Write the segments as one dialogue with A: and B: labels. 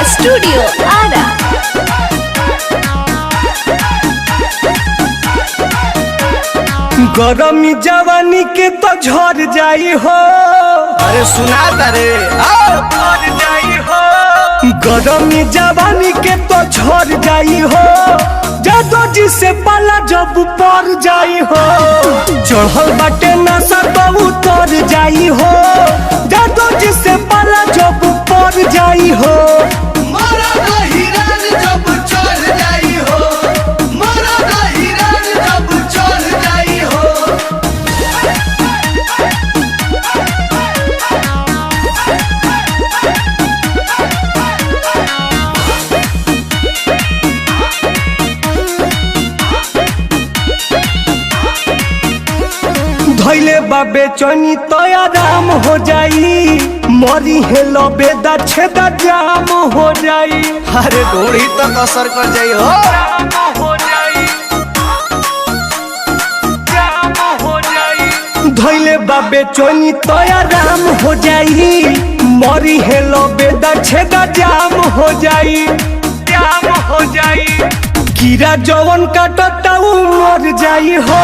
A: Studio Ara.
B: गरमी जवानी के तो झड़ जाई हो।
C: अरे सुना तारे
B: गरमी जवानी के तो झड़ जाई हो। जादो जी से पाला जब पड़ जाई हो। चढ़ल बाटे नशा तो उतर जाई हो। जादो जी से पाला जब पड़ जाई हो। धैले बाबे चनी तो आराम हो जाई। मरी हेलो बेदा छेदा जाम हो जाई।
C: अरे घोड़ी तक असर कर जाई हो।
B: धैले बाबे चनी तो आराम हो जाई। मरी हेलो बेदा छेदा जाम हो जाई। जाम हो जाई। कीड़ा जवन काटता उ मर जाई हो।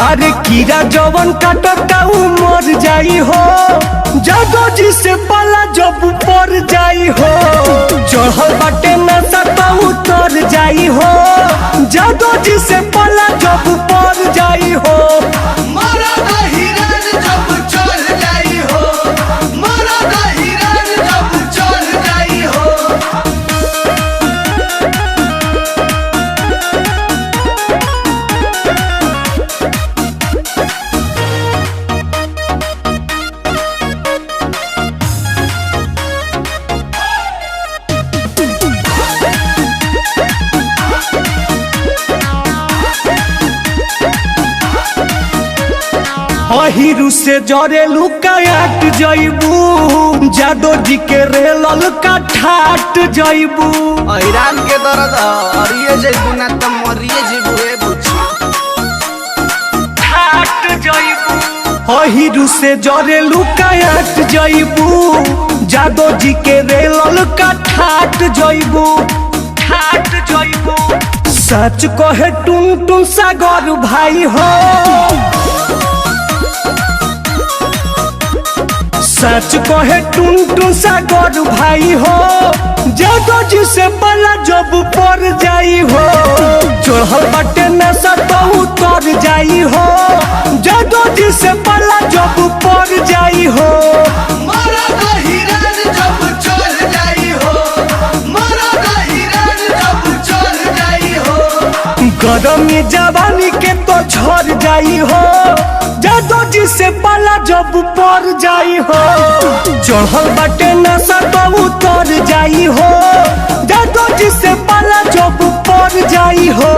B: अरे कीड़ा जवन काटता उ मर जाई हो। जादो जी से पाला जब पड़ जाई हो। चढ़ल बाटे नशा तो उतर जाई हो। जादो जी से पाला जब पड़ जाई हो। अहिरु से जरे लुकाट जइबू। जादो जी के रेलल का ठाट जइबू।
C: ईरान के दर्द अरिए जेबू ना त मरिए जेबू ए बुझी।
B: ठाट जइबू। अहिरु से जरे लुकाट जइबू। जादो जी के रेलल का ठाट जइबू। ठाट जइबू। सच कहे टुन टुन सागर भाई हो। सच कहे टुन टुन सागर भाई हो। जादो जी से पाला जब पड़ जाई हो। चढ़ल बाटे नशा तो उतर जाई हो। जादो जी से पाला जब पड़ जाई हो। गरमी जवानी के तो झड़ जाई हो। जादो जी से पाला जब पड़ जाई हो। चढ़ल बाटे नशा तो उतर जाई हो। जादो जी से पाला जब पड़ जाई हो।